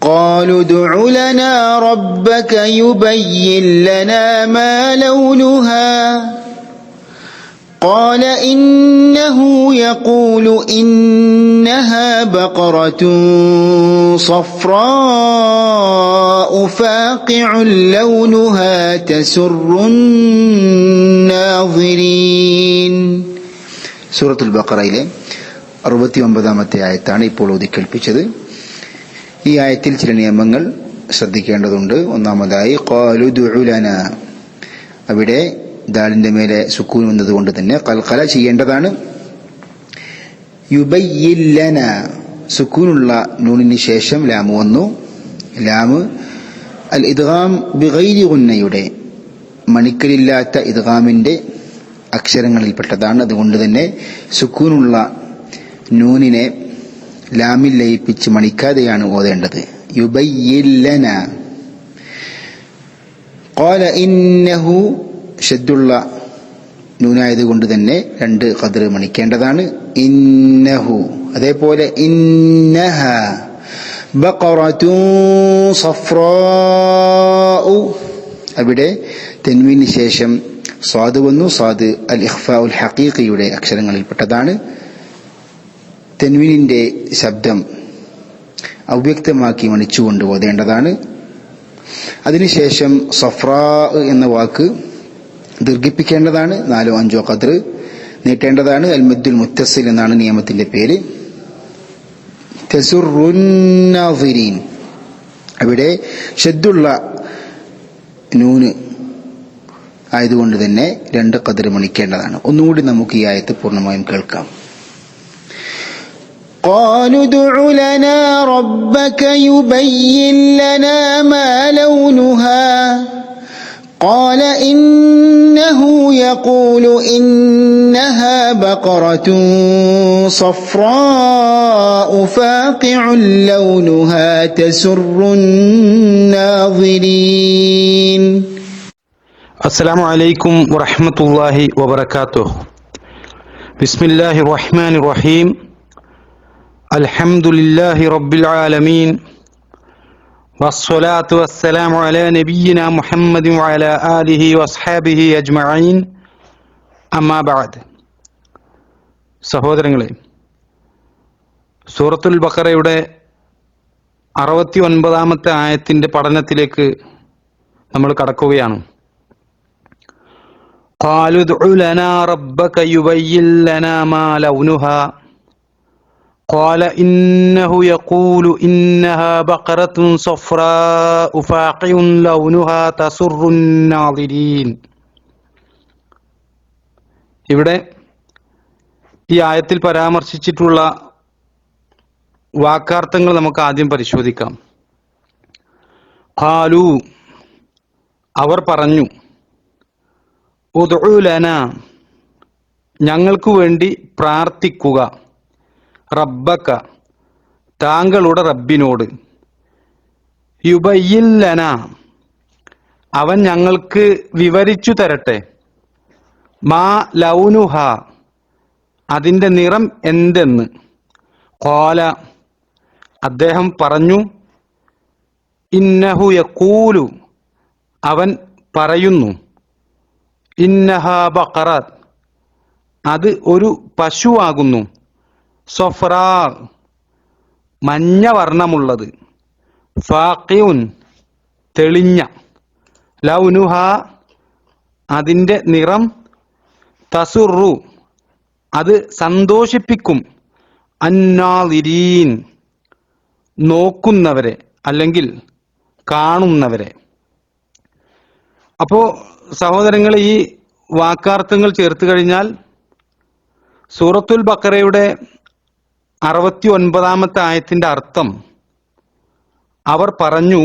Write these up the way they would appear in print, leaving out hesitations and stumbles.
قالوا ادع لنا ربك يبين لنا ما لونها قال إنه يقول إنها بقرة صفراء فاقع لونها تسر الناظرين. സൂറത്തുൽ ബഖറയിലെ 69-ാമത്തെ ആയത്താണ് ഇപ്പോൾ ഓതി കേൾപ്പിച്ചത്. ഈ ആയത്തിൽ ചില നിയമങ്ങൾ ശ്രദ്ധിക്കേണ്ടതുണ്ട്. ഒന്നാമതായി ഖാലു ദുഉ ലനാ, അവിടെ ദാലിന്റെ മേലെ സുക്കൂൻ വന്നതുകൊണ്ട് തന്നെ ഖൽഖല ചെയ്യേണ്ടതാണ്. യുബയ്യിൻ ലനാ, സുക്കൂനുള്ള നൂനിന് ശേഷം ലാം വന്നു. ലാം അൽ ഇദ്ഗാം ബിഗൈരി ഗുന്നയുടെ, മണിക്കലില്ലാത്ത ഇദ്ഗാമിന്റെ അക്ഷരങ്ങളിൽപ്പെട്ടതാണ്. അതുകൊണ്ട് തന്നെ സുക്കൂനുള്ള നൂനിനെ ലാമിൽ ലയിപ്പിച്ച് മണിക്കാതെയാണ് ഓതേണ്ടത്. യുബയ്യിൻ ലനാ. ഖാല ഇന്നഹു, ഷദ്ദുള്ള നൂനായതുകൊണ്ട് തന്നെ 2 ഖദ്ർ മണിക്കേണ്ടതാണ്. ഇന്നഹു, അതേപോലെ ഇന്നഹ ബഖറത്തുൻ സഫ്റാഉ, അവിടെ തൻവീന് ശേഷം സ്വാദ് വന്നു. സ്വാദ് അൽ ഇഖ്ഫാഉൽ ഹഖീഖിയുടെ അക്ഷരങ്ങളിൽപ്പെട്ടതാണ്. തൻവീനിന്റെ ശബ്ദം അവ്യക്തമാക്കി മണിച്ചുകൊണ്ട് ഓതേണ്ടതാണ്. അതിനുശേഷം സഫ്രാ എന്ന വാക്ക് ദീർഘിപ്പിക്കേണ്ടതാണ്. 4-5 ഖദ്ർ നീട്ടേണ്ടതാണ്. അൽ മദ്ദുൽ മുത്തസിൽ എന്നാണ് നിയമത്തിന്റെ പേര്. തസുറുൻ നാസിരീൻ, അവിടെ ഷദ്ദുള്ള നൂന് ആയതുകൊണ്ട് തന്നെ 2 ഖദ്ർ മണിക്കേണ്ടതാണ്. ഒന്നുകൂടി നമുക്ക് ഈ ആയത്ത് പൂർണ്ണമായും കേൾക്കാം. قالوا ادع لنا ربك يبين لنا ما لونها قال إنه يقول إنها بقرة صفراء فاقع لونها تسر الناظرين. السلام عليكم ورحمة الله وبركاته. بسم الله الرحمن الرحيم. الحمد لله رب العالمين والصلاة والسلام على نبينا محمد وعلى آله وأصحابه أجمعين. أما بعد. സഹോദരങ്ങളെ, സൂറത്തുൽ ബഖറയുടെ 69-ാമത്തെ ആയത്തിന്റെ പഠനത്തിലേക്ക് നമ്മൾ കടക്കുകയാണ്. ഖാലു ദുഉ ലനാ റബ്ബക യുബയ്യിൻ ലനാ മാ ലൗനുഹാ قال إنه يقول إنها بقرة صفراء فاقع لونها تسر الناظرين. ഇവിടെ ഈ ആയത്തിൽ പരാമർശിച്ചിട്ടുള്ള വാക്കാർത്ഥങ്ങൾ നമുക്ക് ആദ്യം പരിശോധിക്കാം. ഖാലു, അവർ പറഞ്ഞു, ഉദ്ഉ ലനാ, ഞങ്ങൾക്ക് വേണ്ടി പ്രാർത്ഥിക്കുക, റബ്ബക, താങ്കളുടെ റബ്ബിനോട്, യുബയ്യിൻ ലനാ, അവൻ ഞങ്ങൾക്ക് വിവരിച്ചു തരട്ടെ, മാ ലൗനുഹ, അതിന്റെ നിറം എന്തെന്ന്. ഖാല, അദ്ദേഹം പറഞ്ഞു, ഇന്നഹു യഖൂലു, അവൻ പറയുന്നു, ഇന്നഹാ ബഖറത്ത്, അത് ഒരു പശുവാകുന്നു, സഫ്രാ, മഞ്ഞ വർണ്ണമുള്ളത്, ഫാഖിഉൻ, തെളിഞ്ഞ, ലൗനുഹ, അതിന്റെ നിറം, തസുറു, അത് സന്തോഷിപ്പിക്കും, അന്നാളിരീൻ, നോക്കുന്നവരെ അല്ലെങ്കിൽ കാണുന്നവരെ. അപ്പോ സഹോദരങ്ങളെ, ഈ വാക്കാർത്ഥങ്ങൾ ചേർത്ത് കഴിഞ്ഞാൽ സൂറത്തുൽ ബഖറയുടെ 69-ാമത്തെ ആയത്തിന്റെ അർത്ഥം, അവർ പറഞ്ഞു,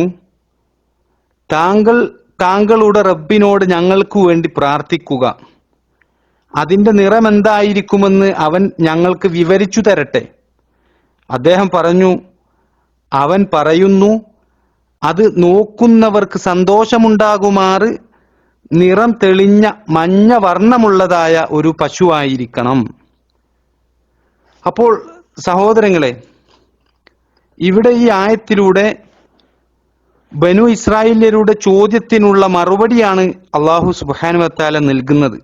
താങ്കളുടെ റബ്ബിനോട് ഞങ്ങൾക്ക് വേണ്ടി പ്രാർത്ഥിക്കുക, അതിന്റെ നിറം എന്തായിരിക്കുമെന്ന് അവൻ ഞങ്ങൾക്ക് വിവരിച്ചു തരട്ടെ. അദ്ദേഹം പറഞ്ഞു, അവൻ പറയുന്നു, അത് നോക്കുന്നവർക്ക് സന്തോഷമുണ്ടാകുമാറ് നിറം തെളിഞ്ഞ മഞ്ഞ വർണ്ണമുള്ളതായ ഒരു പശുവായിരിക്കണം. അപ്പോൾ സഹോദരങ്ങളെ, ഇവിടെ ഈ ആയത്തിലൂടെ ബനു ഇസ്രായേല്യരുടെ ചോദ്യത്തിനുള്ള മറുപടിയാണ് അല്ലാഹു സുബ്ഹാനഹു വ തആല നൽകുന്നത്.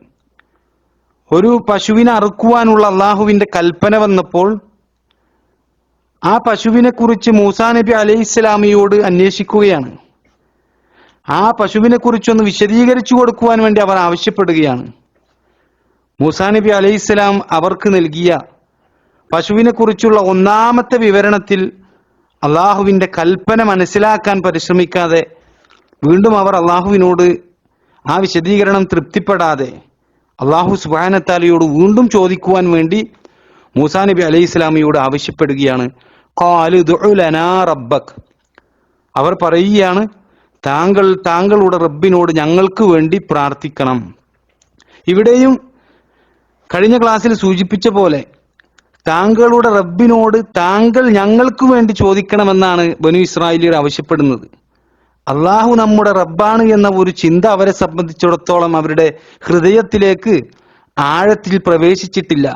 ഒരു പശുവിനെ അറുക്കുവാനുള്ള അള്ളാഹുവിന്റെ കൽപ്പന വന്നപ്പോൾ ആ പശുവിനെ കുറിച്ച് മൂസാ നബി അലൈഹിസ്സലാമിയോട് അന്വേഷിക്കുകയാണ്. ആ പശുവിനെ കുറിച്ചൊന്ന് വിശദീകരിച്ചു കൊടുക്കുവാൻ വേണ്ടി അവർ ആവശ്യപ്പെടുകയാണ്. മൂസാ നബി അലൈഹിസ്സലാം അവർക്ക് നൽകിയ പശുവിനെ കുറിച്ചുള്ള ഒന്നാമത്തെ വിവരണത്തിൽ അള്ളാഹുവിന്റെ കൽപ്പന മനസ്സിലാക്കാൻ പരിശ്രമിക്കാതെ വീണ്ടും അവർ അള്ളാഹുവിനോട് ആ വിശദീകരണം തൃപ്തിപ്പെടാതെ അള്ളാഹു സുബ്ഹാനഹു വ തആലയോട് വീണ്ടും ചോദിക്കുവാൻ വേണ്ടി മൂസാ നബി അലൈഹി സ്വലാമിയോട് ആവശ്യപ്പെടുകയാണ്. ഖാലു ദുഉ ലനാ റബ്ബക്, അവർ പറയുകയാണ്, താങ്കളുടെ റബ്ബിനോട് ഞങ്ങൾക്ക് വേണ്ടി പ്രാർത്ഥിക്കണം. ഇവിടെയും കഴിഞ്ഞ ക്ലാസ്സിൽ സൂചിപ്പിച്ച പോലെ താങ്കളുടെ റബ്ബിനോട് താങ്കൾ ഞങ്ങൾക്ക് വേണ്ടി ചോദിക്കണമെന്നാണ് ബനു ഇസ്രായേലിയർ ആവശ്യപ്പെടുന്നത്. അള്ളാഹു നമ്മുടെ റബ്ബാണ് എന്ന ഒരു ചിന്ത അവരെ സംബന്ധിച്ചിടത്തോളം അവരുടെ ഹൃദയത്തിലേക്ക് ആഴത്തിൽ പ്രവേശിച്ചിട്ടില്ല.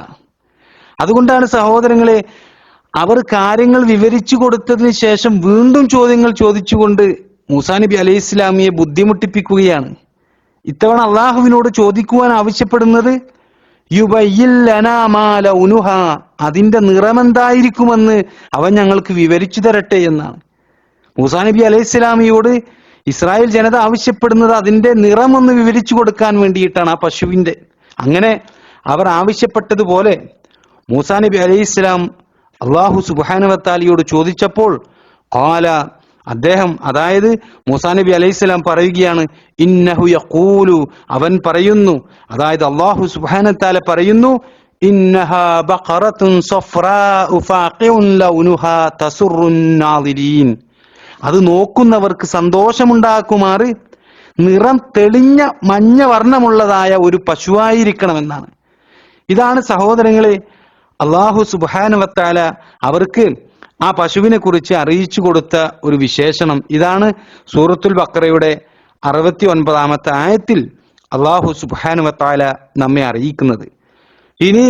അതുകൊണ്ടാണ് സഹോദരങ്ങളെ, അവർ കാര്യങ്ങൾ വിവരിച്ചു കൊടുത്തതിന് ശേഷം വീണ്ടും ചോദ്യങ്ങൾ ചോദിച്ചുകൊണ്ട് മൂസാ നബി അലൈഹി ഇസ്ലാമിയെ ബുദ്ധിമുട്ടിപ്പിക്കുകയാണ്. ഇത്തവണ അള്ളാഹുവിനോട് ചോദിക്കുവാൻ ആവശ്യപ്പെടുന്നത് യുബയ്യിൻ ലനാ മാ ലൗനുഹാ, അതിന്റെ നിറമെന്തായിരിക്കുമെന്ന് അവൻ ഞങ്ങൾക്ക് വിവരിച്ചു തരട്ടെ എന്നാണ്. മൂസാ നബി അലൈഹി ഇസ്ലാമിയോട് ഇസ്രായേൽ ജനത ആവശ്യപ്പെടുന്നത് അതിന്റെ നിറം ഒന്ന് വിവരിച്ചു കൊടുക്കാൻ വേണ്ടിയിട്ടാണ്, ആ പശുവിന്റെ. അങ്ങനെ അവർ ആവശ്യപ്പെട്ടതുപോലെ മൂസാ നബി അലൈഹി ഇസ്ലാം അള്ളാഹു സുബ്ഹാനഹു വ തആലയോട് ചോദിച്ചപ്പോൾ ഖാല, അദ്ദേഹം അതായത് മൂസാ നബി അലൈഹി സ്വലാം പറയുകയാണ്, ഇന്നഹു യഖൂലു, അവൻ പറയുന്നു, അതായത് അല്ലാഹു സുബ്ഹാനഹു വ തആല പറയുന്നു, ഇന്നഹാ ബഖറത്തുൻ സഫ്റാഉ ഫാഖിഉൻ ലൗനുഹാ തസുറുൻ നാദിരീൻ, അത് നോക്കുന്നവർക്ക് സന്തോഷമുണ്ടാക്കുമാറ് നിറം തെളിഞ്ഞ മഞ്ഞ വർണ്ണമുള്ളതായ ഒരു പശുവായിരിക്കണമെന്നാണ്. ഇതാണ് സഹോദരങ്ങളെ അല്ലാഹു സുബ്ഹാനഹു വ തആല അവർക്ക് ആ പശുവിനെ കുറിച്ച് അറിയിച്ചു കൊടുത്ത ഒരു വിശേഷണം. ഇതാണ് സൂറത്തുൽ ബഖറയുടെ 69-ാമത്തെ ആയത്തിൽ അല്ലാഹു സുബ്ഹാനഹു വ തആല നമ്മെ അറിയിക്കുന്നത്. ഇനി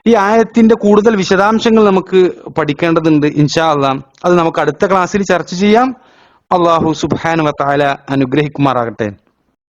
ഈ ആയത്തിന്റെ കൂടുതൽ വിശദാംശങ്ങൾ നമുക്ക് പഠിക്കേണ്ടതുണ്ട് ഇൻഷാ അല്ലാഹ്. അത് നമുക്ക് അടുത്ത ക്ലാസ്സിൽ ചർച്ച ചെയ്യാം. അല്ലാഹു സുബ്ഹാനഹു വ തആല അനുഗ്രഹിക്കുമാറാകട്ടെ.